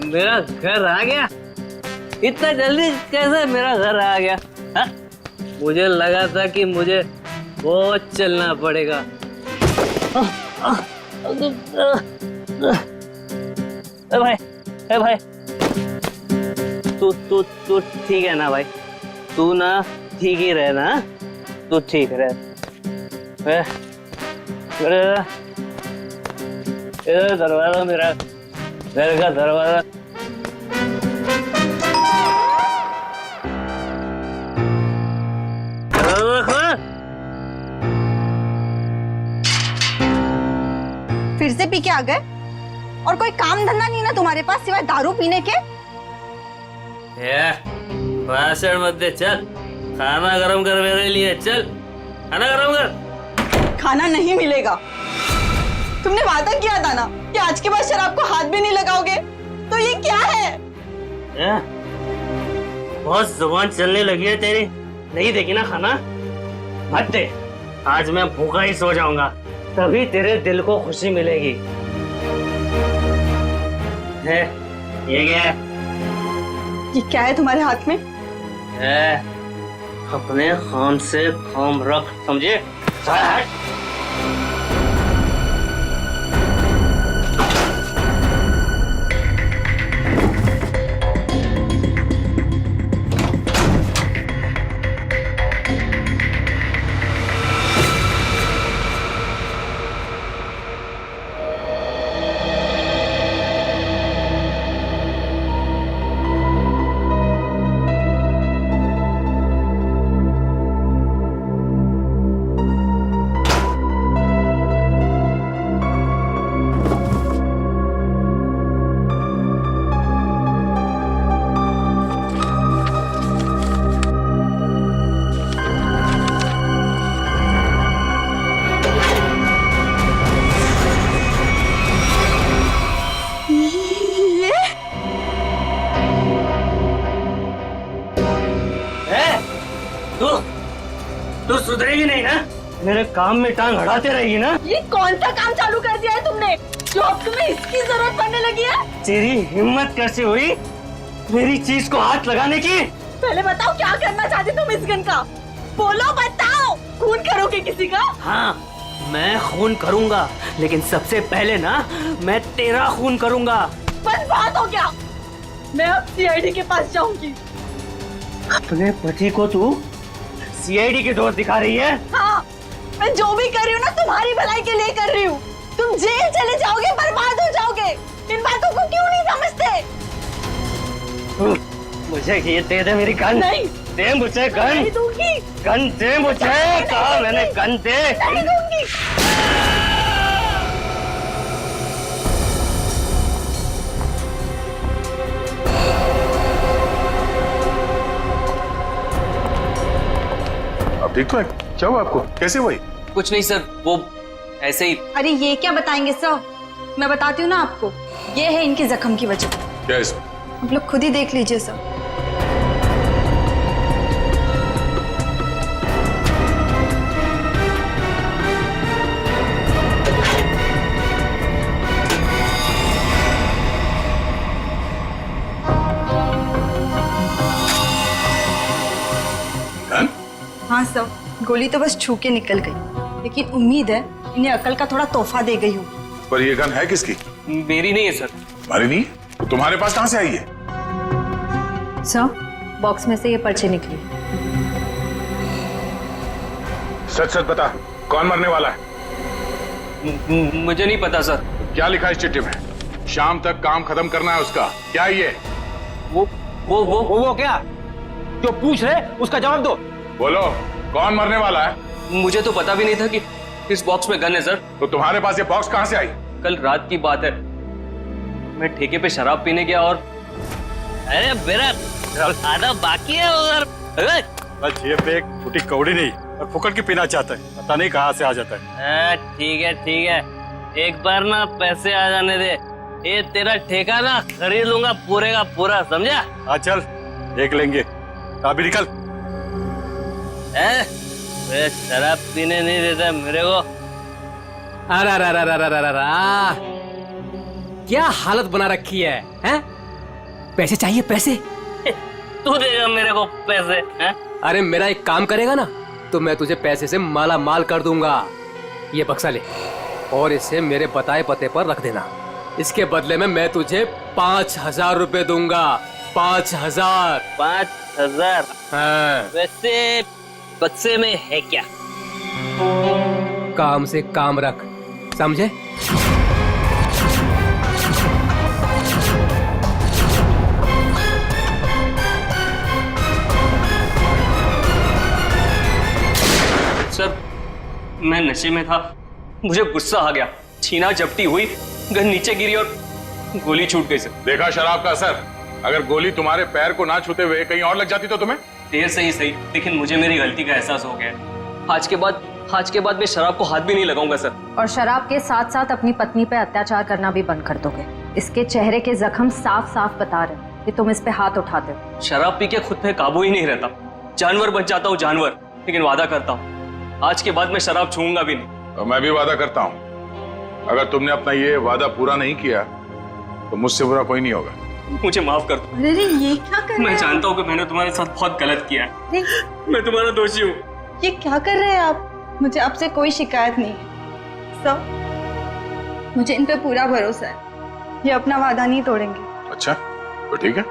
मेरा घर आ गया? इतना जल्दी कैसे मेरा घर आ गया? हा? मुझे लगा था कि मुझे बहुत चलना पड़ेगा। भाई, भाई, तू ठीक है ना भाई? तू ना ठीक ही रहे ना? तू ठीक रहे। इधर दरवाजा, मेरा घर का दरवाजा। फिर से पी के आ गए? और कोई काम धंधा नहीं ना तुम्हारे पास सिवाय दारू पीने के? भाषण मत दे, चल खाना गरम कर मेरे लिए। चल खाना गरम कर। खाना नहीं मिलेगा। तुमने वादा किया था ना कि आज के बाद शराब को हाथ भी नहीं लगाओगे, तो ये क्या है? बहुत जुबान चलने लगी है तेरी। नहीं देखी ना खाना? मत दे। आज मैं भूखा ही सो जाऊंगा, तभी तेरे दिल को खुशी मिलेगी। है ये क्या है? ये क्या है तुम्हारे हाथ में? है अपने काम से काम रख, समझे? तू सुधरेगी नहीं ना? मेरे काम में टांग अड़ाते रहेगी ना? ये कौन सा काम चालू कर दिया है तुमने जो अब तुम्हें इसकी जरूरत पड़ने लगी है? तेरी हिम्मत कैसे हुई मेरी चीज को हाथ लगाने की? पहले बताओ क्या करना चाहते तुम इस गन का? बोलो, बताओ। खून करोगे किसी का? हाँ, मैं खून करूंगा, लेकिन सबसे पहले ना मैं तेरा खून करूंगा। बस बात हो गया। मैं अब सीआईडी के पास जाऊंगी। अपने पति को तू सीआईडी की डोर दिखा रही है? हाँ, मैं जो भी कर रही हूँ ना तुम्हारी भलाई के लिए कर रही हूँ। तुम जेल चले जाओगे, बर्बाद हो जाओगे। इन बातों को क्यों नहीं समझते? मुझे ये दे दे मेरी गन। नहीं दे मुझे गन। नहीं दूंगी। गन दे मुझे। कहा मैंने गन दे। नहीं दूंगी। अब ठीक तो है? क्या हुआ आपको? कैसे हुई? कुछ नहीं सर, वो ऐसे ही। अरे ये क्या बताएंगे सर? मैं बताती हूँ ना आपको। ये है इनके जख्म की वजह। क्या इसमें? आप लोग खुद ही देख लीजिए सर। हाँ सर, गोली तो बस छू के निकल गई, लेकिन उम्मीद है इन्हें अकल का थोड़ा तोहफा दे गई होगी। पर ये गन है किसकी? मेरी नहीं है सर। तुम्हारी नहीं? तो तुम्हारे पास कहाँ से आई है? सर, बॉक्स में से ये पर्ची निकली। सच सच बता, कौन मरने वाला है? मुझे नहीं पता सर। क्या लिखा है इस चिट्ठी में? शाम तक काम खत्म करना है उसका। क्या ये? वो क्या जो पूछ रहे उसका जवाब दो। बोलो, कौन मरने वाला है? मुझे तो पता भी नहीं था कि इस बॉक्स में गन है सर। तो तुम्हारे पास ये बॉक्स कहाँ से आई? कल रात की बात है, मैं ठेके पे शराब पीने गया और अरे मेरा आधा बाकी है उधर। बस ये पे एक फूटी कौड़ी नहीं और फुकट की पीना चाहता है, पता नहीं कहाँ से आ जाता है। ठीक है ठीक है, एक बार ना पैसे आ जाने दे, ये तेरा ठेका ना खरीद लूंगा पूरे का पूरा, समझा? हाँ चल देख लेंगे। अभी निकल। शराब पीने नहीं देता मेरे को। अरे क्या हालत बना रखी है, हैं? पैसे चाहिए पैसे? तू देगा मेरे को पैसे हैं? अरे मेरा एक काम करेगा ना तो मैं तुझे पैसे से माला माल कर दूंगा। ये बक्सा ले और इसे मेरे बताए पते पर रख देना। इसके बदले में मैं तुझे 5,000 रुपए दूंगा। 5,000। 5,000? हाँ। वैसे बक्से में है क्या? काम से काम रख, समझे? सर मैं नशे में था, मुझे गुस्सा आ गया, छीना झपटी हुई, गन नीचे गिरी और गोली छूट गई सर। देखा शराब का असर? अगर गोली तुम्हारे पैर को ना छूते हुए कहीं और लग जाती तो तुम्हें? देर से ही सही, लेकिन मुझे मेरी गलती का एहसास हो गया। आज के बाद मैं शराब को हाथ भी नहीं लगाऊंगा सर। और शराब के साथ साथ अपनी पत्नी पे अत्याचार करना भी बंद कर दोगे। इसके चेहरे के जख्म साफ साफ बता रहे हैं कि तुम इस पे हाथ उठाते हो। शराब पी के खुद पे काबू ही नहीं रहता, जानवर बन जाता हूँ जानवर। लेकिन वादा करता हूँ आज के बाद मैं शराब छूऊंगा भी नहीं। और मैं भी वादा करता हूँ अगर तुमने अपना ये वादा पूरा नहीं किया तो मुझसे बुरा कोई नहीं होगा। मुझे माफ कर दो। अरे ये क्या कर रहे मैं हैं? जानता हूँ कि मैंने तुम्हारे साथ बहुत गलत किया है। अरे मैं तुम्हारा दोषी हूँ। ये क्या कर रहे हैं आप? मुझे आपसे कोई शिकायत नहीं है सब, मुझे इन पे पूरा भरोसा है। ये अपना वादा नहीं तोड़ेंगे। अच्छा तो ठीक है।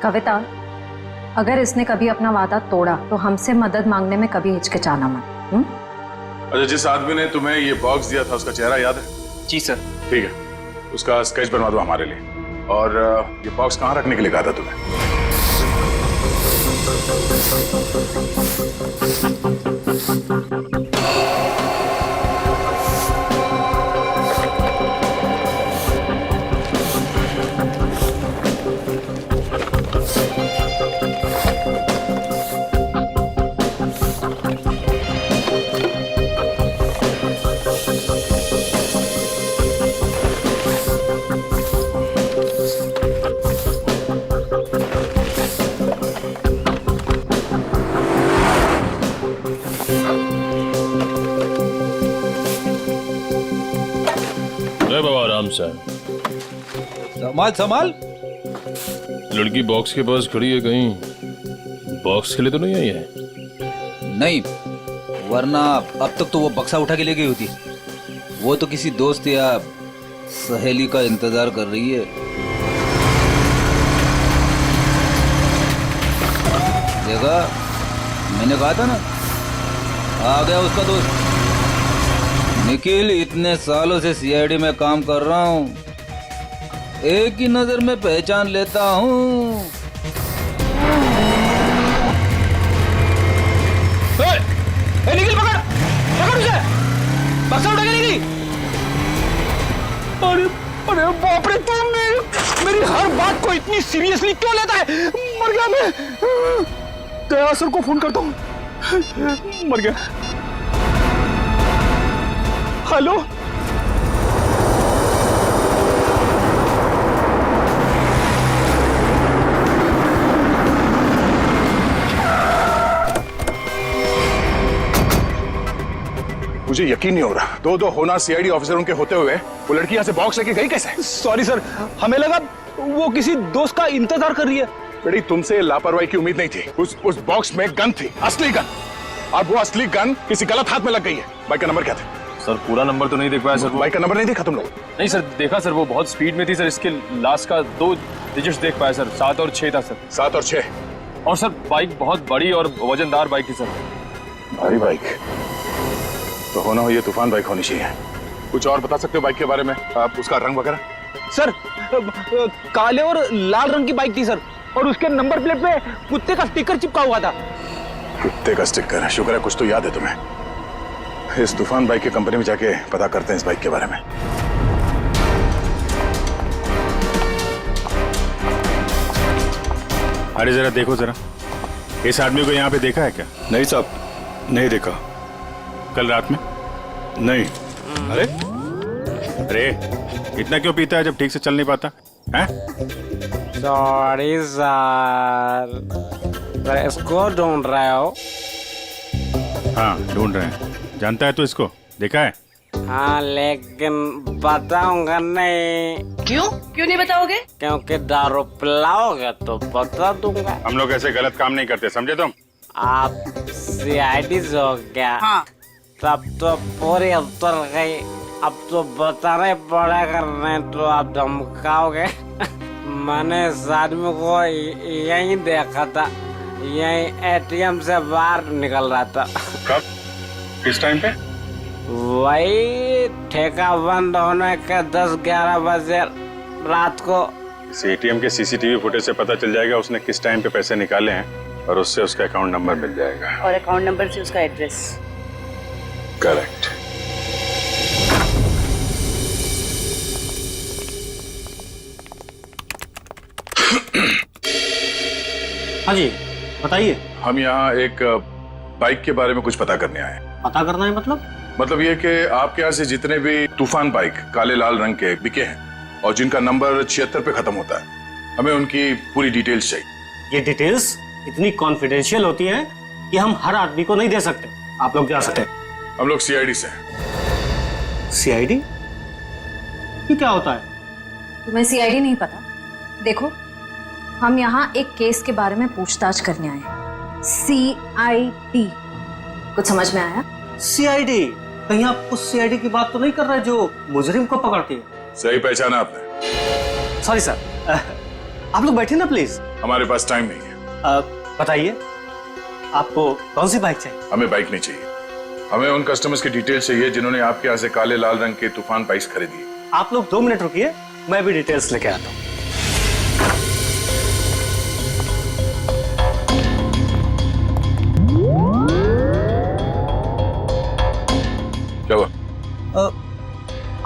कविता, अगर इसने कभी अपना वादा तोड़ा तो हमसे मदद मांगने में कभी हिचकिचाना मत। अच्छा, जिस आदमी ने तुम्हें ये बॉक्स दिया था उसका चेहरा याद है? जी सर। ठीक है, उसका स्केच बनवा दो हमारे लिए। और ये बॉक्स कहाँ रखने के लिए कहा था तुम्हें? बाबा आराम से। संभाल संभाल। लड़की बॉक्स के पास खड़ी है, कहीं बॉक्स के लिए तो नहीं आई है? नहीं, वरना अब तक तो वो बक्सा उठा के ले गई होती। वो तो किसी दोस्त या सहेली का इंतजार कर रही है। देखा, मैंने कहा था ना, आ गया उसका दोस्त निखिल। इतने सालों से सीआईडी में काम कर रहा हूँ, एक ही नजर में पहचान लेता हूँ। निखिल पकड़ पकड़ उसे, बक्सा उठा के ले गई। अरे अरे बाप रे, तुम मेरी हर बात को इतनी सीरियसली क्यों लेता है? मर गया मैं। दया सर को फोन करता हूँ। मर गया। हेलो, मुझे यकीन नहीं हो रहा, दो होना सीआईडी ऑफिसर उनके होते हुए वो लड़की यहाँ से बॉक्स लेके गई कैसे? सॉरी सर, हमें लगा वो किसी दोस्त का इंतजार कर रही है। बेटी, तुमसे लापरवाही की उम्मीद नहीं थी। उस बॉक्स में गन थी, असली गन, और वो असली गन किसी गलत हाथ में लग गई है। बाइक का नंबर क्या था? सर पूरा नंबर तो नहीं देख पाया सर। बाइक का नंबर नहीं देखा तुम लोग? नहीं सर, देखा सर, वो बहुत स्पीड में थी सर। इसके लास्ट का 2 डिजिट्स देख पाया सर, 7 और 6 था सर। 7 और 6? और सर बाइक बहुत बड़ी और वजनदार बाइक थी सर। भारी बाइक तो होना हो, ये तूफान बाइक होनी चाहिए। कुछ और बता सकते हो बाइक के बारे में? आप उसका रंग वगैरह? सर काले और लाल रंग की बाइक थी सर, और उसके नंबर प्लेट पे कुत्ते का स्टिकर चिपका हुआ था। कुत्ते का स्टिकर? शुक्र है कुछ तो याद है तुम्हें। इस तूफान बाइक की कंपनी में जाके पता करते हैं इस बाइक के बारे में। अरे जरा देखो जरा, इस आदमी को यहाँ पे देखा है क्या? नहीं साहब, नहीं देखा। कल रात में? नहीं। अरे अरे, इतना क्यों पीता है जब ठीक से चल नहीं पाता है? सॉरी सर, इसको ढूंढ रहे हो? हाँ ढूंढ रहे हैं। जानता है तू इसको? देखा है? हाँ लेकिन बताऊंगा नहीं। क्यों क्यों नहीं बताओगे? क्योंकि दारू पिलाओगे तो बता दूंगा। हम लोग ऐसे गलत काम नहीं करते, समझे तुम? आप सीआईडी से हो क्या? हाँ। तब तो पूरी उतर गई। अब तो बताना ही पड़ेगा, नहीं तो आप धमकाओगे। मैंने इस आदमी को यहीं देखा था, यहीं एटीएम से बाहर निकल रहा था। कब? किस टाइम पे? वही ठेका बंद होने के 10-11 बजे रात को। इस एटीएम के सीसीटीवी फुटेज से पता चल जाएगा उसने किस टाइम पे पैसे निकाले हैं और उससे उसका अकाउंट नंबर मिल जाएगा। और अकाउंट नंबर से उसका एड्रेस। करेक्ट। हाँ जी बताइए। हम यहाँ एक बाइक के बारे में कुछ पता करने आए हैं। पता करना है मतलब ये कि आपके यहाँ से जितने भी तूफान बाइक काले लाल रंग के बिके हैं और जिनका नंबर 76 पे खत्म होता है, हमें उनकी पूरी डिटेल्स चाहिए। ये डिटेल्स इतनी कॉन्फिडेंशियल होती हैं कि हम हर आदमी को नहीं दे सकते। आप लोग जा सकते हैं। हम लोग सीआईडी से हैं। सीआईडी? ये क्या होता है? तुम्हें सीआईडी नहीं पता? देखो, हम यहाँ एक केस के बारे में पूछताछ करने आए हैं। सीआईडी, कुछ समझ में आया? सीआईडी? कहीं आप उस सीआईडी की बात तो नहीं कर रहे जो मुजरिम को पकड़ती है? सही पहचाना आपने। सॉरी सर, आप लोग बैठे ना प्लीज। हमारे पास टाइम नहीं है। बताइए आपको कौन सी बाइक चाहिए? हमें बाइक नहीं चाहिए, हमें उन कस्टमर्स की डिटेल्स चाहिए जिन्होंने आपके यहाँ से काले लाल रंग के तूफान बाइक्स खरीदी। आप लोग 2 मिनट रुकिए, मैं भी डिटेल्स लेके आता हूँ। क्या हुआ?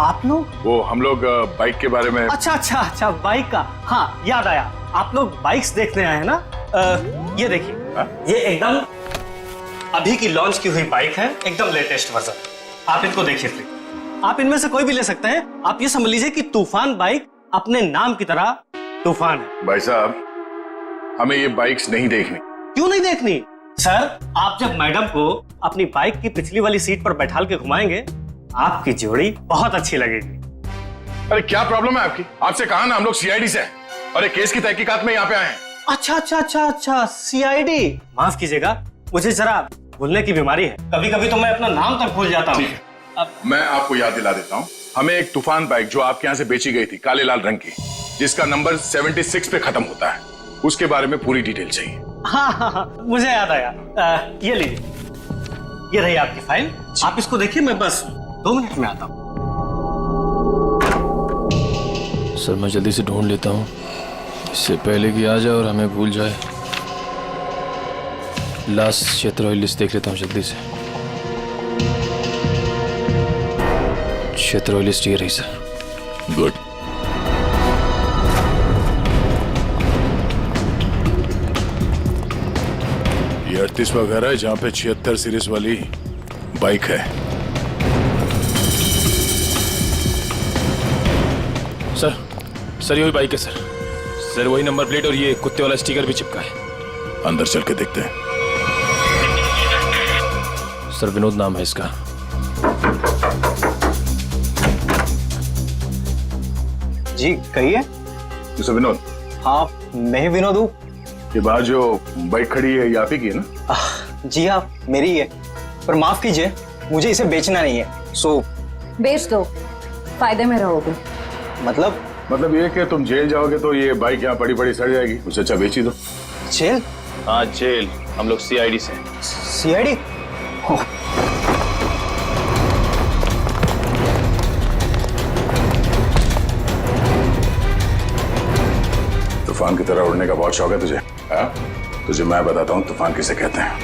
आप लोग? वो हम लोग बाइक के बारे में। अच्छा बाइक का, हाँ याद आया। आप लोग बाइक्स देखने आए हैं ना? ये देखिए, ये एकदम अभी की लॉन्च की हुई बाइक है, एकदम लेटेस्ट वर्जन। आप इनको देखिए प्लीज। आप इनमें से कोई भी ले सकते हैं। आप ये समझ लीजिए कि तूफान बाइक अपने नाम की तरह तूफान है। भाई साहब, हमें ये बाइक्स नहीं देखनी। क्यों नहीं देखनी? सर, आप जब मैडम को अपनी बाइक की पिछली वाली सीट पर बैठाल के घुमाएंगे, आपकी जोड़ी बहुत अच्छी लगेगी। अरे क्या प्रॉब्लम है आपकी? आपसे कहा ना हम लोग सीआईडी से हैं और एक केस की तहकीकात में यहाँ पे आए हैं। अच्छा, सीआईडी। माफ कीजिएगा, मुझे जरा भूलने की बीमारी है। कभी कभी तो मैं अपना नाम तक भूल जाता हूँ। मैं आपको याद दिला देता हूँ। हमें एक तूफान बाइक जो आपके यहाँ से बेची गई थी काले लाल रंग की, जिसका नंबर 76 पे खत्म होता है, उसके बारे में पूरी डिटेल चाहिए। हाँ, मुझे याद आया। ये लीजिए, ये रही आपकी फाइल। आप इसको देखिए, मैं बस 2 मिनट में आता हूँ। सर मैं जल्दी से ढूंढ लेता हूँ, इससे पहले कि आ जाए और हमें भूल जाए। लास्ट क्षेत्र लिस्ट देख लेता हूँ जल्दी से। क्षेत्र लिस्ट ये रही सर। गुड। ये 38वां घर है जहाँ पे 76 सीरीज वाली बाइक है। सर ये वही बाइक है सर, वही नंबर प्लेट और ये कुत्ते वाला स्टिकर भी चिपका है। अंदर चल के देखते हैं। सर विनोद नाम है इसका। जी कहिए। मिस्टर विनोद? हाँ मैं ही विनोद हूँ। ये बाहर जो बाइक खड़ी है ये आप ही की है ना? जी हाँ मेरी है, पर माफ कीजिए मुझे इसे बेचना नहीं है। सो बेच दो, फायदे में रहोगे। मतलब ये कि तुम जेल जाओगे तो ये बाइक यहाँ पड़ी पड़ी सड़ जाएगी, उससे अच्छा बेच ही दो। जेल? हाँ जेल। हम लोग सीआईडी से। सीआईडी? तूफान की तरह उड़ने का बहुत शौक है तुझे? हाँ? तुझे मैं बताता हूँ तूफान किसे कहते हैं।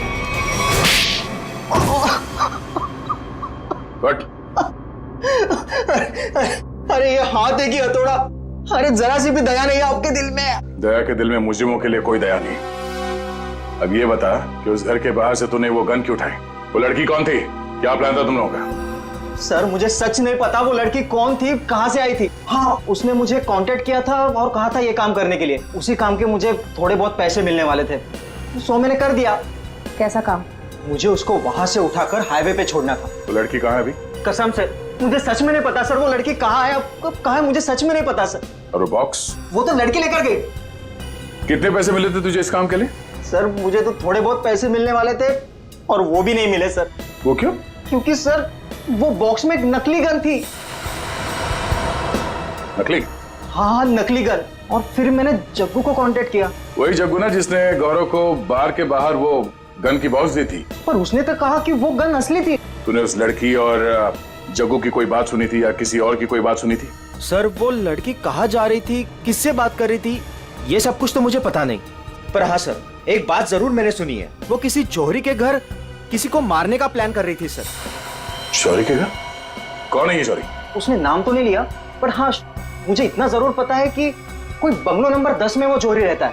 बट अरे ये हाथ है कि हथौड़ा? अरे जरा सी भी दया नहीं है आपके दिल में? दया के दिल में मुजरिमों के लिए कोई दया नहीं। अब ये बता कि उस घर के बाहर से तूने वो गन क्यों उठाई? वो लड़की कौन थी? क्या प्लान था तुम लोगों का? सर मुझे सच नहीं पता वो लड़की कौन थी, कहाँ से आई थी। हाँ उसने मुझे कांटेक्ट किया था और कहा था ये काम करने के लिए। उसी काम के मुझे थोड़े बहुत पैसे मिलने वाले थे, सो मैंने कर दिया। कैसा काम? मुझे उसको वहां से उठाकर हाईवे पे छोड़ना था। वो लड़की कहाँ है अभी? कसम से मुझे सच में नहीं पता सर, वो लड़की कहाँ है, अब कहाँ है, मुझे सच में नहीं पता सर। और वो बॉक्स? वो तो लड़की लेकर गई। कितने पैसे मिले थे तुझे इस काम के लिए? सर मुझे तो थोड़े बहुत पैसे मिलने वाले थे और वो भी नहीं मिले सर। वो क्यों? क्योंकि सर वो बॉक्स में एक नकली गन थी। नकली? हाँ नकली गन। और फिर मैंने जग्गू को कांटेक्ट किया। वही जग्गू ना जिसने गौरव को बार के बाहर वो गन की बॉक्स दी थी। पर उसने तो कहा कि वो गन असली थी। तूने उस लड़की और जग्गू की कोई बात सुनी थी या किसी और की कोई बात सुनी थी? सर वो लड़की कहाँ जा रही थी, किससे बात कर रही थी, ये सब कुछ तो मुझे पता नहीं। पर हाँ सर, एक बात जरूर मैंने सुनी है, वो किसी जौहरी के घर किसी को मारने का प्लान कर रही थी सर। जौहरी के घर? कौन है ये जौहरी? उसने नाम तो नहीं लिया, पर हाँ मुझे इतना जरूर पता है कि कोई बंगलो नंबर 10 में वो जौहरी रहता है।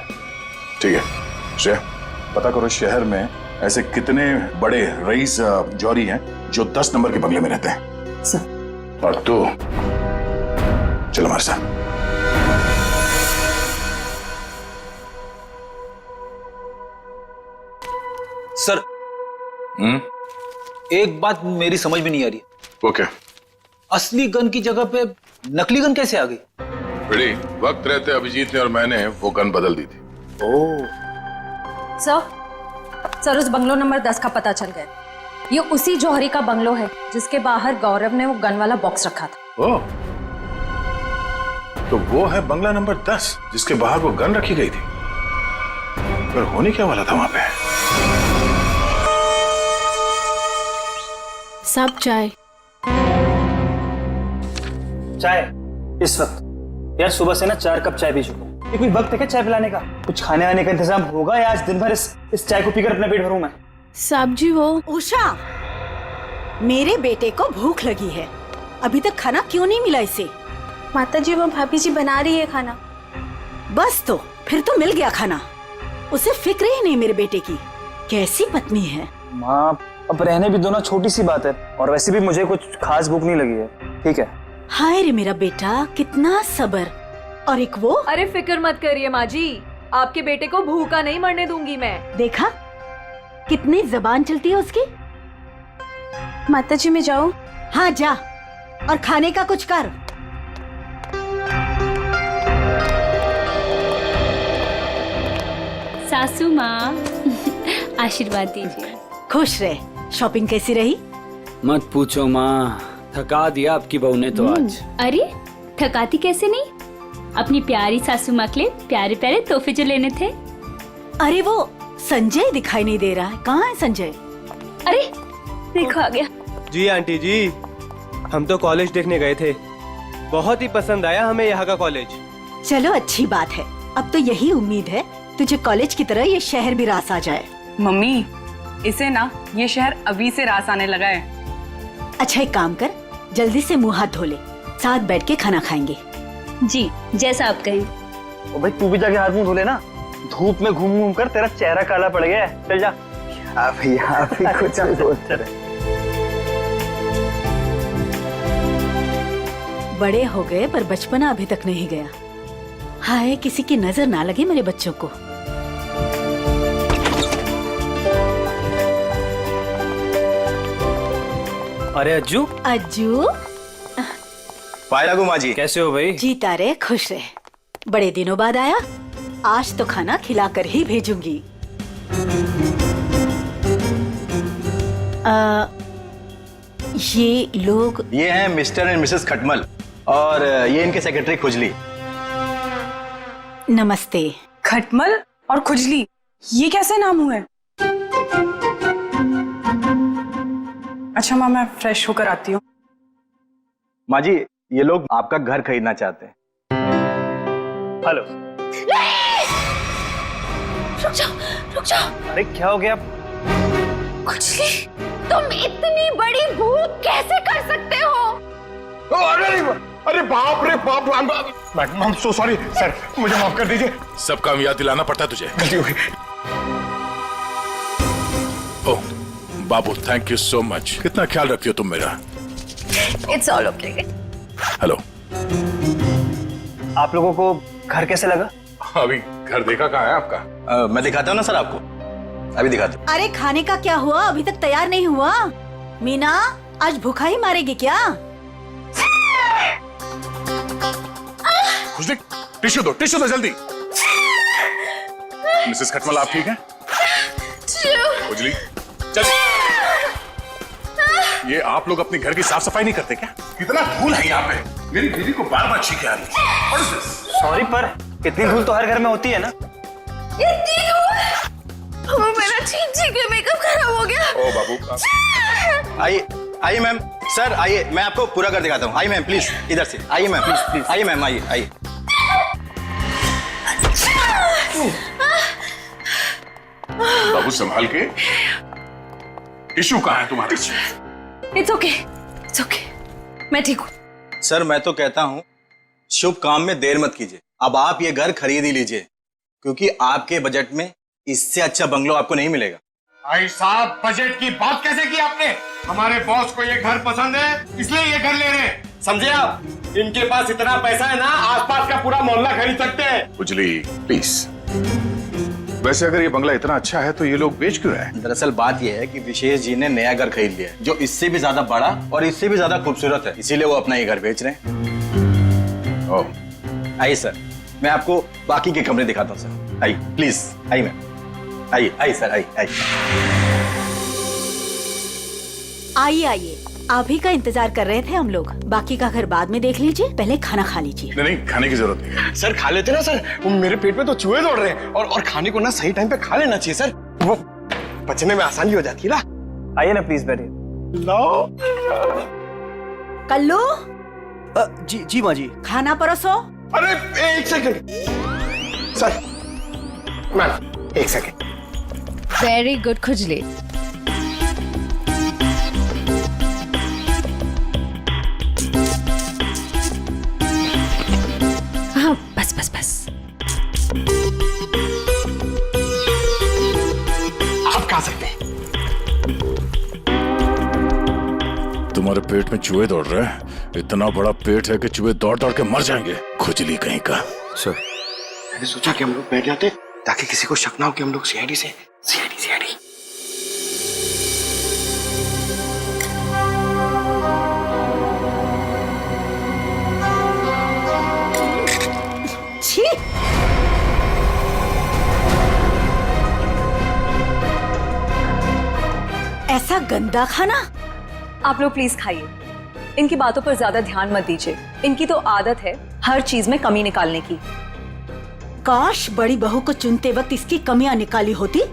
ठीक है श्रेया, पता करो शहर में ऐसे कितने बड़े रईस जौहरी हैं जो 10 नंबर के बंगले में रहते हैं। सर। और तू चलो हमारे साथ। सर एक बात मेरी समझ में नहीं आ रही। ओके। असली गन की जगह पे नकली गन कैसे आ गई? बेटी, वक्त रहते अभिजीत ने और मैंने वो गन बदल दी थी। ओह। सर उस बंगलो नंबर 10 का पता चल गया। ये उसी जौहरी का बंगलो है जिसके बाहर गौरव ने वो गन वाला बॉक्स रखा था। ओह, तो वो है बंगला नंबर 10 जिसके बाहर वो गन रखी गई थी। पर होने क्या वाला था वहां पे? सब चाय। चाय इस वक्त? यार सुबह से ना 4 कप चाय पी चुका हूँ। ये कोई वक्त है क्या चाय पिलाने का? कुछ खाने वाने का इंतजाम होगा या आज दिन भर इस चाय को पीकर अपना पेट भरूं मैं? साहब जी वो उषा, मेरे बेटे को भूख लगी है, अभी तक खाना क्यों नहीं मिला इसे? माता जी वो भाभी जी बना रही है खाना। बस तो फिर तो मिल गया खाना। उसे फिक्र ही नहीं मेरे बेटे की। कैसी पत्नी है। माँ अब रहने भी दो ना, छोटी सी बात है, और वैसे भी मुझे कुछ खास भूख नहीं लगी है। ठीक है। हाय रे मेरा बेटा, कितना सब्र। और एक वो। अरे फिक्र मत करिए माँ जी, आपके बेटे को भूखा नहीं मरने दूंगी मैं। देखा कितनी जबान चलती है उसकी। माता जी मैं जाऊं? हाँ जा, और खाने का कुछ कर। सासू माँ आशीर्वाद दीजिए। खुश रहे। शॉपिंग कैसी रही? मत पूछो माँ, थका दिया आपकी बहू ने तो आज। अरे थकाती कैसे नहीं, अपनी प्यारी सासू माँ के लिए प्यारे प्यारे तोहफे जो लेने थे। अरे वो संजय दिखाई नहीं दे रहा है, कहाँ है संजय? अरे देखो आ गया। जी आंटी जी, हम तो कॉलेज देखने गए थे, बहुत ही पसंद आया हमें यहाँ का कॉलेज। चलो अच्छी बात है, अब तो यही उम्मीद है तुझे कॉलेज की तरह ये शहर भी रास आ जाए। मम्मी इसे ना ये शहर अभी से रास आने लगा है। अच्छा एक काम कर, जल्दी से मुंह हाथ धो ले, साथ बैठ के खाना खाएंगे। जी जैसा आप कहें। ओ भाई तू भी जाके हाथ मुंह धो ले ना, धूप में घूम घूम कर तेरा चेहरा काला पड़ गया है। चल जा। भैया कुछ बोलते रहे। बड़े हो गए पर बचपना अभी तक नहीं गया। हाय किसी की नजर ना लगे मेरे बच्चों को। अरे अज्जू। अज्जू पाए लागू माँ जी, कैसे हो भाई? जीता रहे खुश रहे। बड़े दिनों बाद आया, आज तो खाना खिलाकर ही भेजूंगी। ये लोग? ये हैं मिस्टर एंड मिसेस खटमल, और ये इनके सेक्रेटरी खुजली। नमस्ते। खटमल और खुजली, ये कैसे नाम हुए? अच्छा माँ मैं फ्रेश होकर आती हूँ। माँ जी ये लोग आपका घर खरीदना चाहते हैं। हेलो। रुक जाओ रुक जाओ। अरे क्या हो गया? खुजली, तुम इतनी बड़ी भूल कैसे कर सकते हो? अरे बाप रे बाप। I am so sorry sir, मुझे माफ कर दीजिए। सब काम याद दिलाना पड़ता तुझे। गलती हो गई। ओह बाबू, थैंक यू सो मच। कितना ख्याल रखती हो तुम मेरा। It's all okay. हेलो। आप लोगों को घर कैसे लगा? अभी घर देखा कहाँ है आपका? मैं दिखाता हूँ ना सर आपको, अभी दिखाता हूँ। अरे खाने का क्या हुआ, अभी तक तैयार नहीं हुआ? मीना आज भूखा ही मारेगी क्या? टिश्यू दो जल्दी। मिसेस खटमल आप ठीक हैं? उजली चल। ये आप लोग अपने घर की साफ सफाई नहीं करते क्या? कितना धूल है यहाँ पे। मेरी बीवी को बार बार छींके आ रही है। सॉरी पर इतनी धूल तो हर घर में होती है ना। इतनी धूल? मेरा चीख के मेकअप खराब हो गया। ओ बाबू आइए मैम। सर आइए, मैं आपको पूरा कर दिखाता हूँ। आइए मैम प्लीज, इधर से आइए मैम, प्लीज आइए मैम, आइए। बाबू संभाल के। टिश्यू कहाँ है तुम्हारे? इट्स ओके, मैं ठीक हूँ। सर मैं तो कहता हूँ शुभ काम में देर मत कीजिए। अब आप ये घर खरीद ही लीजिए, क्योंकि आपके बजट में इससे अच्छा बंगलो आपको नहीं मिलेगा। भाई साहब, बजट की बात कैसे की आपने? हमारे बॉस को ये घर पसंद है, इसलिए ये घर ले रहे हैं, समझे आप? इनके पास इतना पैसा है ना, आसपास का पूरा मोहल्ला खरीद सकते हैं। उजली प्लीज। वैसे अगर ये बंगला इतना अच्छा है तो ये लोग बेच क्यों रहे हैं? दरअसल बात यह है कि विशेष जी ने नया घर खरीद लिया है, जो इससे भी ज्यादा बड़ा और इससे भी ज्यादा खूबसूरत है, इसीलिए वो अपना ये घर बेच रहे हैं। ओह। आइए सर, मैं आपको बाकी के कमरे दिखाता हूँ सर। आइए प्लीज, आइए मैम, आइए सर, आइए। आइए, आप ही का इंतजार कर रहे थे हम लोग। बाकी का घर बाद में देख लीजिए, पहले खाना खा लीजिए। नहीं, खाने की जरूरत नहीं। सर खा लेते ना सर, मेरे पेट में तो चूहे दौड़ रहे हैं, और खाने को ना सही टाइम पे खा लेना चाहिए सर, वो पचने में आसानी हो जाती है ना। आइए ना प्लीज बैठिए। लो कल्लू। जी माँ जी। खाना परोसो। अरे एक सेकंड सर, मैम एक सेकंड। वेरी गुड खुजली। हाँ बस। आप खा सकते हैं। तुम्हारे पेट में चूहे दौड़ रहे हैं? इतना बड़ा पेट है कि चूहे दौड़ दौड़ के मर जाएंगे। खुजली कहीं का। सर मैंने सोचा कि हम लोग बैठ जाते ताकि किसी को शक ना हो कि हम लोग सीआईडी से। छी! ऐसा गंदा खाना। आप लोग प्लीज खाइए, इनकी बातों पर ज्यादा ध्यान मत दीजिए। इनकी तो आदत है हर चीज में कमी निकालने की। काश बड़ी बहू को चुनते वक्त इसकी कमियां निकाली होती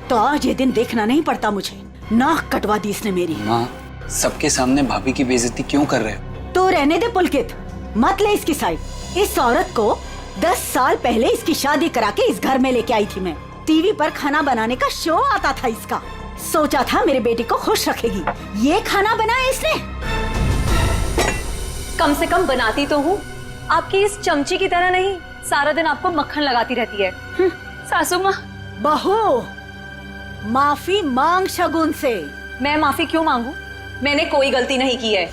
तो आज ये दिन देखना नहीं पड़ता मुझे। नाक कटवा दी इसने मेरी। माँ, सबके सामने भाभी की बेइज्जती क्यों कर रहे हो? तो रहने दे पुलकित, मत ले इसकी साइड। इस औरत को 10 साल पहले इसकी शादी करा के इस घर में लेके आई थी मैं। टीवी पर खाना बनाने का शो आता था इसका। सोचा था मेरे बेटे को खुश रखेगी, ये खाना बनाया इसने। कम से कम बनाती तो हूँ, आपकी इस चमची की तरह नहीं सारा दिन आपको मक्खन लगाती रहती है। सासू माँ। बहू, माफी मांग शगुन से। मैं माफी क्यों मांगू? मैंने कोई गलती नहीं की है।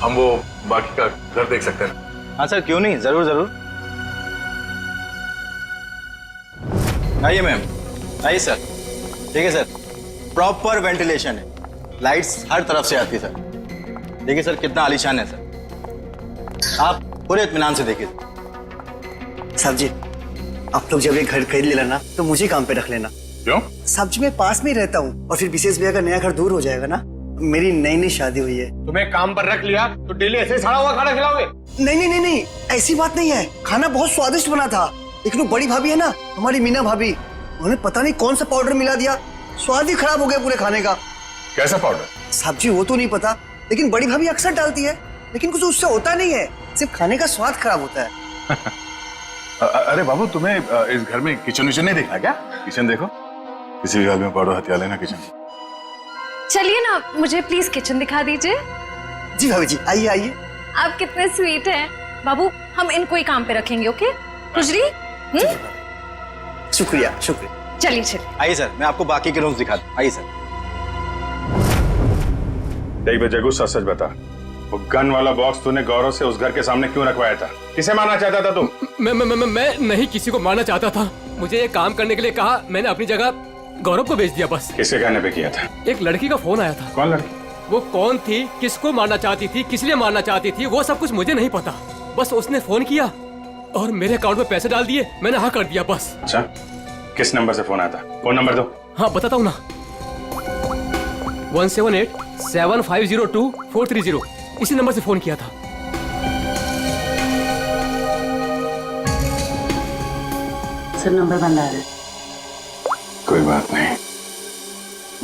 हम वो बाकी का घर देख सकते हैं? हाँ सर, क्यों नहीं, जरूर। आइए मैम, आइए सर। ठीक है सर, प्रॉपर वेंटिलेशन है, लाइट्स हर तरफ से आती है सर। देखिए सर कितना आलीशान है सर, आप पूरे इत्मीनान से देखिए। साहब जी, आप लोग जब ये घर खरीद लेना ना तो मुझे काम पे रख लेना। क्यों? साहब जी मैं पास में ही रहता हूँ, और फिर विशेष भैया का नया घर दूर हो जाएगा ना। मेरी नई शादी हुई है। तुम्हें काम पर रख लिया तो डेली ऐसे सड़ा हुआ खाना खिलाओगे? नहीं, ऐसी बात नहीं है। खाना बहुत स्वादिष्ट बना था, लेकिन वो बड़ी भाभी है ना, हमारी मीना भाभी, उन्होंने पता नहीं कौन सा पाउडर मिला दिया, स्वाद ही खराब हो गया पूरे खाने का। कैसा पाउडर? साहब जी वो तो नहीं पता, लेकिन बड़ी भाभी अक्सर डालती है, लेकिन कुछ उससे होता नहीं है, सिर्फ खाने का स्वाद खराब होता है। अरे बाबू, तुम्हें इस घर में किचन विचन नहीं देखना क्या? किचन देखो, किसी भी घर में पाउडर हथिया लेना किचन। चलिए ना, मुझे प्लीज किचन दिखा दीजिए। जी भाभी जी, आइए। आप कितने स्वीट हैं बाबू, हम इनको ही काम पे रखेंगे। ओके खुजली? शुक्रिया। चलिए। आइए सर, मैं आपको बाकी के रूम्स दिखा दूं। आइए सर। देख बे जगू, सच बता, वो गन वाला बॉक्स तूने गौरव से उस घर के सामने क्यों रखवाया था? किसे मारना चाहता था तुम? मैं नहीं किसी को मारना चाहता था। मुझे ये काम करने के लिए कहा, मैंने अपनी जगह गौरव को भेज दिया बस। किसके कहने पे किया था? एक लड़की का फोन आया था। कौन लड़की? वो कौन थी, किसको मारना चाहती थी, किस लिए मारना चाहती थी, वो सब कुछ मुझे नहीं पता। बस उसने फोन किया और मेरे अकाउंट में पैसे डाल दिए, मैंने हाँ कर दिया बस। अच्छा, किस नंबर से फोन आया था? फोन नंबर दो। हाँ बताता हूँ ना, 1787502 इसी नंबर से फोन किया था। सर नंबर बंद आ रहा है। कोई बात नहीं,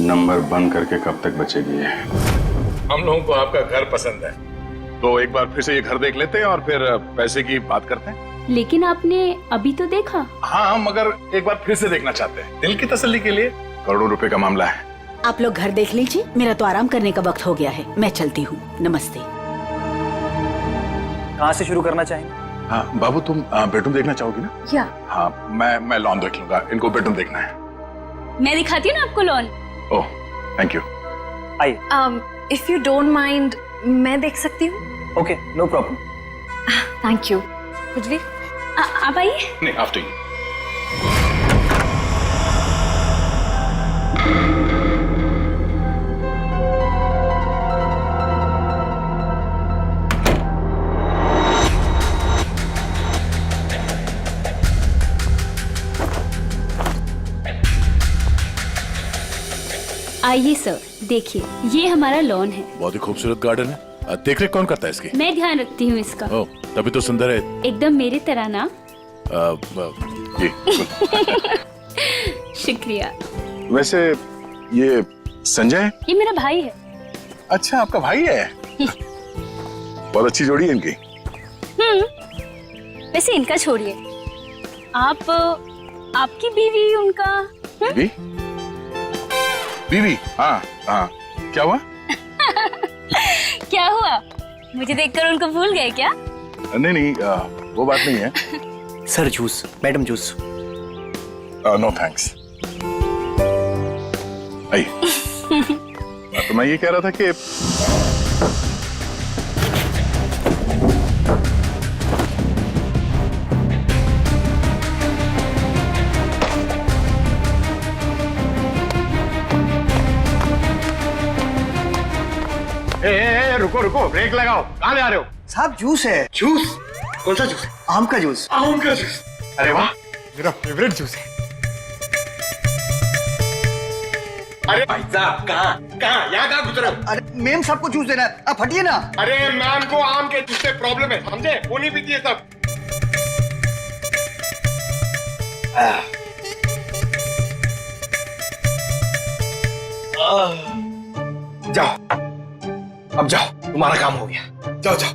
नंबर बंद करके कब तक बचेगी ये? हम लोगों को आपका घर पसंद है, तो एक बार फिर से ये घर देख लेते हैं और फिर पैसे की बात करते हैं। लेकिन आपने अभी तो देखा। हाँ, मगर एक बार फिर से देखना चाहते हैं, दिल की तसल्ली के लिए। करोड़ों रुपए का मामला है। आप लोग घर देख लीजिए, मेरा तो आराम करने का वक्त हो गया है, मैं चलती हूँ। नमस्ते। कहाँ से शुरू करना चाहेंगे? हाँ बाबू, तुम बेडरूम देखना चाहोगी ना? या हाँ, मैं लॉन देख लूंगा, इनको बेडरूम देखना है। मैं दिखाती हूँ ना आपको लॉन। Oh, thank you. आइए। इफ यू डोंट माइंड, मैं देख सकती हूँ? Okay, no problem. Thank you. कुछ आप आइए। नहीं, आफ्टर यू। आइए सर, देखिए ये हमारा लॉन है। बहुत ही खूबसूरत गार्डन है। देख रेख कौन करता है इसकी? मैं ध्यान रखती हूँ इसका। ओह, तभी तो सुंदर है। एकदम मेरे तरह ना। ये शुक्रिया। वैसे ये संजय है? ये मेरा भाई है। अच्छा, आपका भाई है। बहुत अच्छी जोड़ी है इनकी। वैसे इनका छोड़िए, आपकी बीवी उनका। बीवी? बीवी? हाँ हाँ, क्या हुआ? क्या हुआ? मुझे देखकर उनको भूल गए क्या? नहीं नहीं, वो बात नहीं है। Sir juice, madam juice. No thanks. तो मैं ये कह रहा था कि रुको रुको, ब्रेक लगाओ। कहाँ ले आ रहे हो? साहब जूस है। जूस? कौन सा जूस? आम का जूस। आम का जूस? अरे वाह, मेरा फेवरेट जूस है। अरे भाई साहब, कहाँ यहाँ कहाँ गुजरे हो? अरे मेम साहब को जूस देना है, आप हटिए ना। अरे मैम को आम के जूस से प्रॉब्लम है, समझे? वो नहीं पीती है सब। जाओ, अब जाओ, तुम्हारा काम हो गया। जाओ जाओ।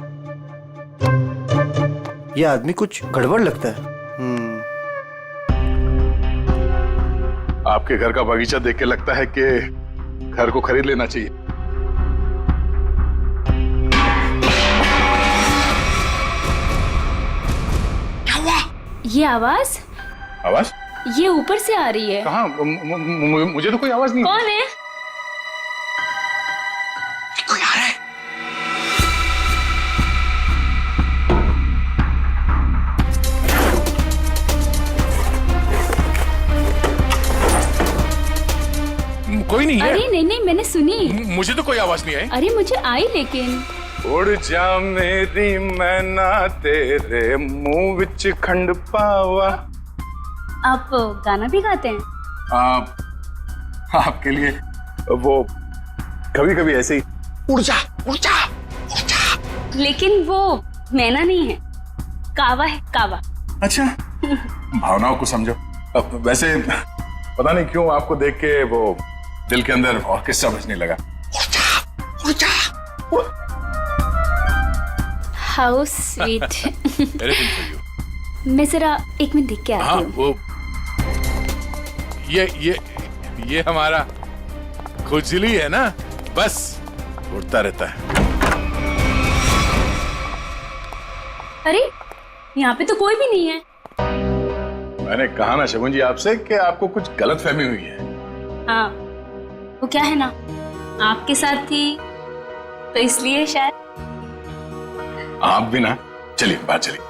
ये आदमी कुछ गड़बड़ लगता है। आपके घर का बगीचा देख के लगता है कि घर को खरीद लेना चाहिए। क्या हुआ? ये आवाज? आवाज? ये ऊपर से आ रही है। कहाँ? मुझे तो कोई आवाज नहीं। कौन है? कोई आ रहा है। कोई नहीं है। अरे नहीं नहीं, मैंने सुनी। मुझे तो कोई आवाज नहीं आई। अरे मुझे आई, लेकिन उड़ जा मेरी मैना तेरे मुंह विच खंड पावा। आप गाना भी गाते हैं? आपके लिए वो कभी कभी ऐसे ही। उड़ जा उड़ जा उड़ जा। लेकिन वो मैना नहीं है, कावा है, कावा। अच्छा, भावनाओं को समझो। अब वैसे पता नहीं क्यों आपको देख के वो दिल के अंदर और किस्सा बजने लगा। उड़ जा उड़ जा। How sweet. Anything for you. मैं जरा एक मिनट देख के आती हाँ, हूँ। वो ये हमारा खुजली है ना, बस उड़ता रहता है। अरे यहाँ पे तो कोई भी नहीं है। मैंने कहा ना शगुन जी आपसे कि आपको कुछ गलत फहमी हुई है। हाँ, वो क्या है ना, आपके साथ थी तो इसलिए शायद। आप भी ना। चलिए बाहर चलिए।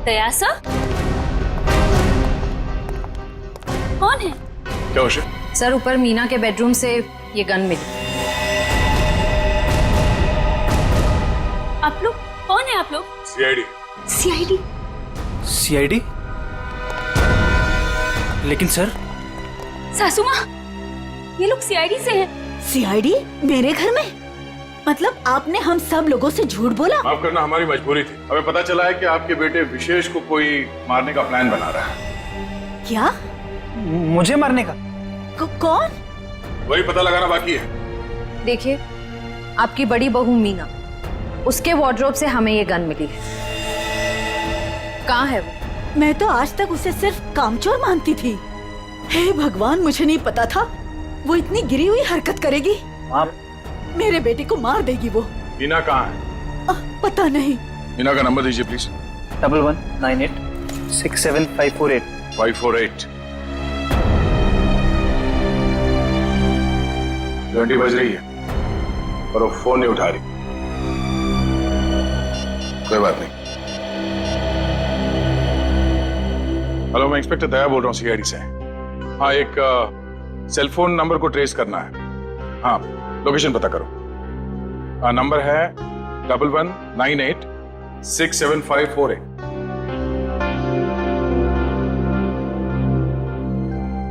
दया सर? कौन है? क्या हुआ श्रेया? सर ऊपर मीना के बेडरूम से ये गन मिली। आप लोग कौन है? आप लोग सीआईडी। सीआईडी? सीआईडी? लेकिन सर सासू माँ, ये लोग सीआईडी से हैं। सीआईडी मेरे घर में? मतलब आपने हम सब लोगों से झूठ बोला? माफ करना, हमारी मजबूरी थी। हमें पता चला है कि आपके बेटे विशेष को कोई मारने का प्लान बना रहा है। क्या? मुझे मारने का? कौन? वही पता लगाना बाकी है। देखिए, आपकी बड़ी बहू मीना, उसके वार्डरोब से हमें ये गन मिली है। कहाँ है वो? मैं तो आज तक उसे सिर्फ कामचोर मानती थी। हे भगवान, मुझे नहीं पता था वो इतनी गिरी हुई हरकत करेगी। मेरे बेटे को मार देगी वो। मीना कहाँ है? पता नहीं। मीना का नंबर दीजिए प्लीज। 1198675548। 548 घंटी बज रही है और वो फोन नहीं उठा रही। कोई बात नहीं। हेलो, मैं इंस्पेक्टर दया बोल रहा हूँ सीआईडी से। हाँ, एक सेल फोन नंबर को ट्रेस करना है। हाँ, लोकेशन पता करो। नंबर है 1198675548।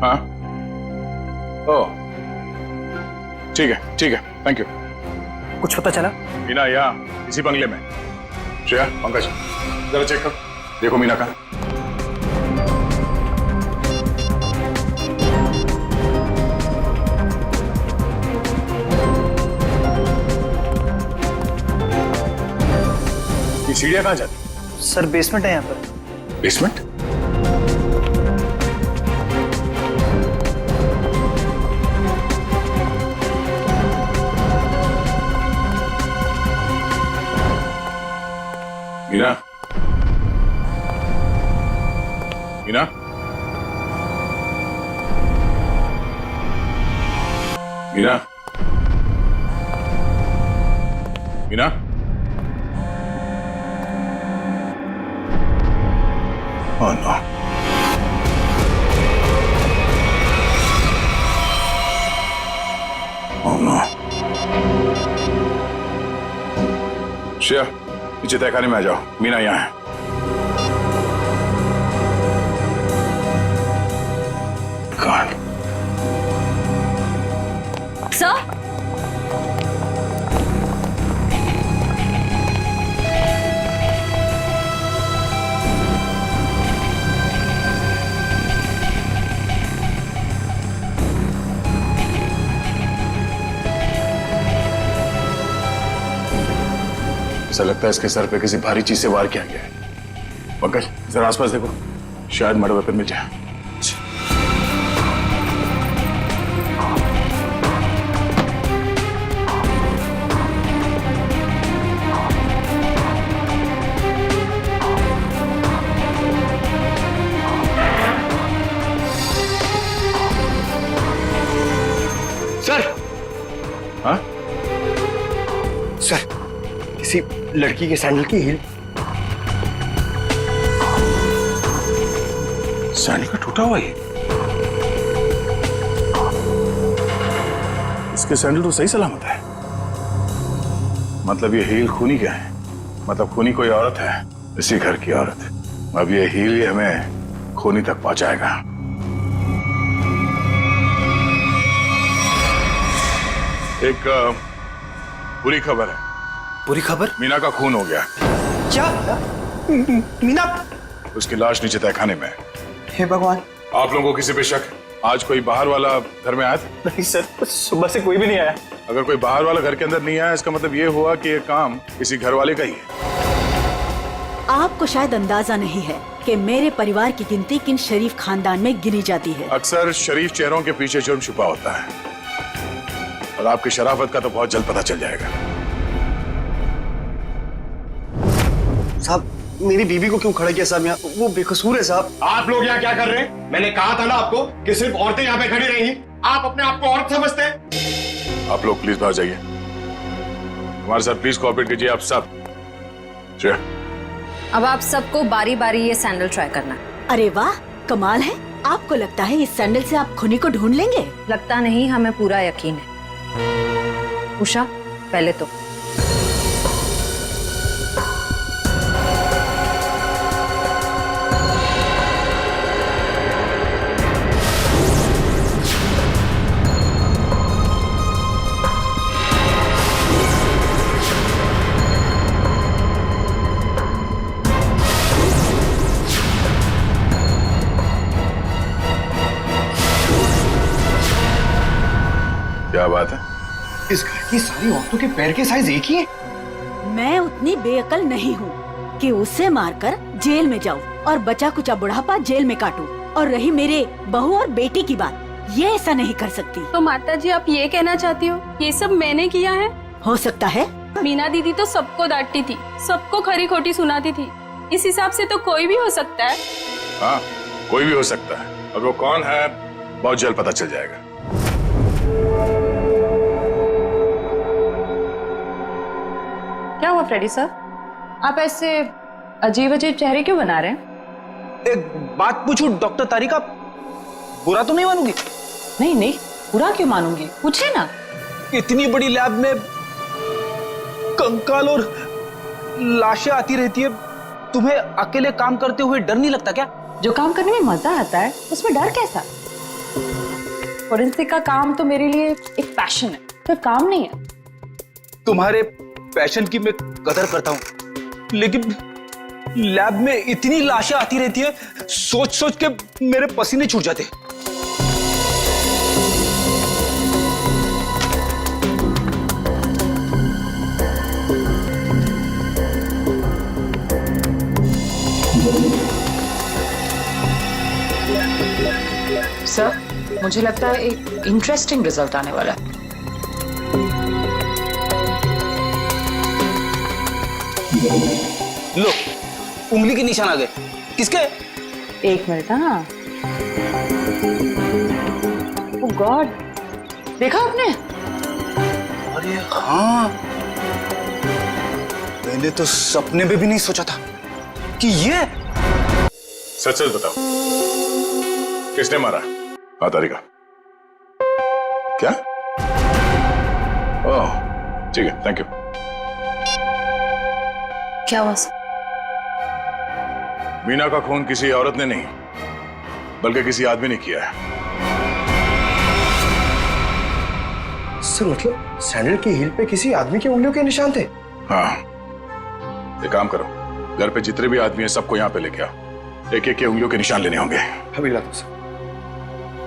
हाँ, ओ ठीक है, ठीक है, थैंक यू। कुछ पता चला? मीना यहाँ इसी बंगले में। श्रेया, पंकज, जरा चेक करो, देखो मीना का। ये सीढ़ियाँ कहाँ जाती? सर बेसमेंट है यहाँ पर। Basement? Meena, Meena, Meena, Meena, oh no. Oh no. Shreya, नीचे तहखाने में आ जाओ, मीना यहाँ है। God. सर, ऐसा लगता है इसके सर पे किसी भारी चीज से वार किया गया है। पंकज, जरा आसपास देखो, शायद मर्डर वेपन मिल जाए। सर। हाँ? सर, किसी लड़की के सैंडल की हील। सैंडल का टूटा हुआ है। इसके सैंडल तो सही सलामत है। मतलब ये हील खूनी का है। मतलब खूनी कोई औरत है, इसी घर की औरत। अब ये हील ही हमें खूनी तक पहुंचाएगा। एक बुरी खबर है। बुरी खबर? मीना का खून हो गया। क्या? मीना? उसकी लाश नीचे तहखाने में। हे भगवान। आप लोगों को किसी पे शक? आज कोई बाहर वाला घर में आया था? नहीं सर, सुबह से कोई भी नहीं आया। अगर कोई बाहर वाला घर के अंदर नहीं आया, इसका मतलब ये हुआ कि ये काम किसी घर वाले का ही है। आपको शायद अंदाजा नहीं है कि मेरे परिवार की गिनती किन शरीफ खानदान में गिनी जाती है। अक्सर शरीफ चेहरों के पीछे जुर्म छुपा होता है, और आपकी शराफत का तो बहुत जल्द पता चल जाएगा। साहब, मेरी बीवी को क्यों खड़ा किया साहब यहाँ? वो बेकसूर है साहब। आप लोग यहाँ क्या कर रहे हैं? मैंने कहा था ना आपको कि सिर्फ औरतें यहाँ पे खड़ी रहेंगी। आप अपने आप को औरत समझते हैं? आप लोग प्लीज बाहर जाइए, हमारे साथ प्लीज कोऑपरेट कीजिए आप सब। श्रेया, अब आप सबको बारी बारी ये सैंडल ट्राई करना है। अरे वाह, कमाल है। आपको लगता है इस सैंडल से आप खुनी को ढूंढ लेंगे? लगता नहीं, हमें पूरा यकीन है। उषा, पहले तो क्या बात है? इस घर की सारी औरतों के पैर के साइज एक ही है। मैं उतनी बेअकल नहीं हूँ कि उसे मारकर जेल में जाऊँ और बचा कुचा बुढ़ापा जेल में काटूं। और रही मेरे बहू और बेटी की बात, ये ऐसा नहीं कर सकती। तो माता जी आप ये कहना चाहती हो ये सब मैंने किया है? हो सकता है। मीना दीदी तो सबको डांटती थी, सबको खरी खोटी सुनाती थी। इस हिसाब से तो कोई भी हो सकता है। हाँ, कोई भी हो सकता है। और वो कौन है बहुत जल्द पता चल जाएगा। क्या हुआ फ्रेडी सर, आप ऐसे अजीब अजीब चेहरे क्यों बना रहे हैं? एक बात पूछूं डॉक्टर तारिका, बुरा तो नहीं मानूंगी? नहीं नहीं, बुरा क्यों मानूंगी, पूछे ना। इतनी बड़ी लैब में कंकाल और लाशें आती रहती है, तुम्हें अकेले काम करते हुए डर नहीं लगता क्या? जो काम करने में मजा आता है उसमें डर कैसा? फोरेंसिक का काम तो मेरे लिए एक पैशन है, सिर्फ काम नहीं है। तुम्हारे पैशन की मैं कदर करता हूँ, लेकिन लैब में इतनी लाशें आती रहती है, सोच सोच के मेरे पसीने छूट जाते। सर, मुझे लगता है एक इंटरेस्टिंग रिजल्ट आने वाला है। लो, उंगली के निशान आ गए। किसके? एक मिनट। हाँ, ओह गॉड, देखा आपने? अरे हाँ, मैंने तो सपने में भी नहीं सोचा था कि ये। सच सच बताओ, किसने मारा? हाँ तारिका, क्या? ओह ठीक है, थैंक यू। क्या हुआ सर? मीना का खून किसी औरत ने नहीं बल्कि किसी आदमी ने किया है। सर मतलब सैंडल की हील पे किसी आदमी की उंगलियों के निशान थे? हाँ, एक काम करो, घर पे जितने भी आदमी हैं सबको यहाँ पे लेके आओ, एक एक के उंगलियों के निशान लेने होंगे। अभी लाता हूं सर।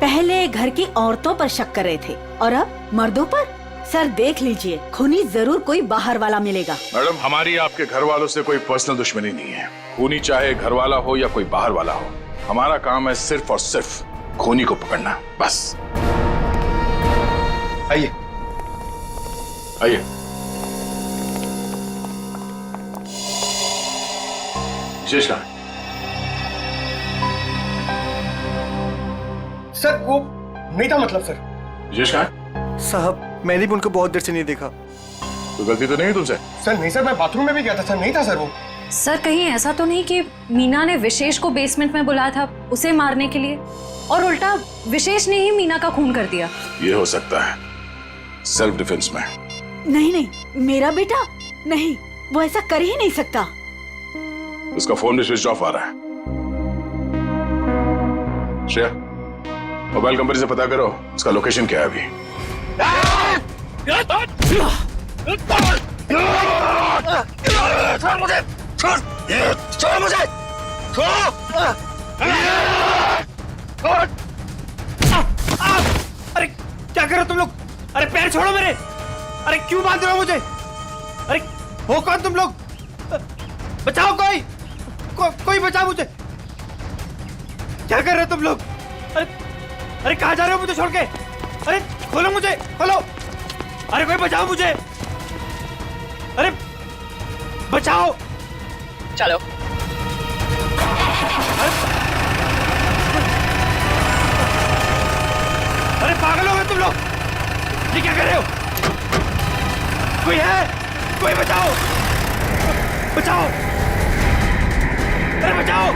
पहले घर की औरतों पर शक कर रहे थे और अब मर्दों पर। सर देख लीजिए, खूनी जरूर कोई बाहर वाला मिलेगा। मैडम, हमारी आपके घर वालों से कोई पर्सनल दुश्मनी नहीं है। खूनी चाहे घर वाला हो या कोई बाहर वाला हो, हमारा काम है सिर्फ और सिर्फ खूनी को पकड़ना, बस। आइए आइए। विशेष कहाँ है? सर वो नहीं था, मतलब सर। विशेष कहाँ है? साहब मैंने भी उनको बहुत देर से नहीं देखा। तो गलती तो नहीं है तुमसे? सर नहीं सर, मैं बाथरूम में भी गया था सर, नहीं था सर वो। सर कहीं ऐसा तो नहीं कि मीना ने विशेष को बेसमेंट में बुलाया था उसे मारने के लिए और उल्टा विशेष ने ही मीना का खून कर दिया? ये हो सकता है, सेल्फ डिफेंस में। नहीं नहीं, मेरा बेटा नहीं, वो ऐसा कर ही नहीं सकता। उसका फोन भी स्विच ऑफ आ रहा है। श्रेया, मोबाइल कंपनी से पता करो उसका लोकेशन क्या है अभी। छोड़ मुझे, छोड़, छोड़ मुझे, छोड़, छोड़। अरे क्या कर रहे हो तुम लोग? अरे पैर छोड़ो मेरे। अरे क्यों बांध रहे हो मुझे? अरे हो कौन तुम लोग? बचाओ कोई, कोई बचाओ मुझे। क्या कर रहे हो तुम लोग? अरे कहाँ जा रहे हो मुझे छोड़ के? अरे खोलो मुझे, खोलो। अरे कोई बचाओ मुझे। अरे बचाओ। चलो। अरे पागल हो गए तुम लोग, ये क्या कर रहे हो? कोई है? कोई बचाओ, बचाओ। अरे बचाओ।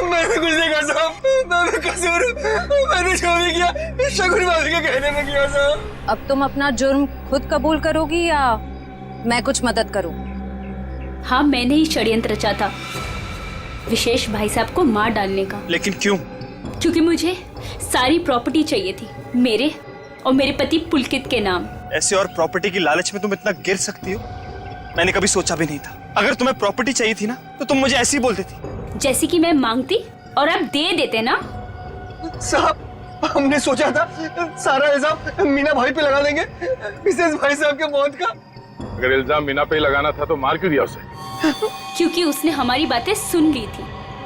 मैंने कुछ नहीं कहा साहब, मैं बेकसूर हूँ। मैंने जो भी किया शगुन भाभी के कहने में किया साहब। अब तुम अपना जुर्म खुद कबूल करोगी या मैं कुछ मदद करूं? हाँ, मैंने ही षड्यंत्र रचा था विशेष भाई साहब को मार डालने का। लेकिन क्यों? क्योंकि मुझे सारी प्रॉपर्टी चाहिए थी, मेरे और मेरे पति पुलकित के नाम। ऐसे और प्रॉपर्टी की लालच में तुम इतना गिर सकती हो, मैंने कभी सोचा भी नहीं था। अगर तुम्हें प्रॉपर्टी चाहिए थी ना तो तुम मुझे ऐसे ही बोल देती। जैसे कि मैं मांगती और आप दे देते ना। साहब हमने सोचा था सारा इल्जाम मीना भाई पे लगा देंगे, मिसेस भाई साहब के मौत का। अगर इल्जाम मीना पे ही लगाना था तो मार क्यों दिया उसे? क्योंकि उसने हमारी बातें सुन ली थी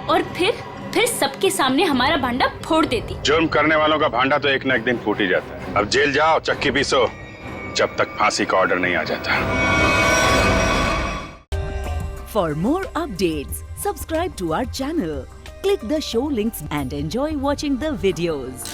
और फिर सबके सामने हमारा भांडा फोड़ देती। जुर्म करने वालों का भांडा तो एक न एक दिन फूट ही जाता है। अब जेल जाओ, चक्की पीसो, जब तक फांसी का ऑर्डर नहीं आ जाता। For more updates, subscribe to our channel, click the show links and enjoy watching the videos.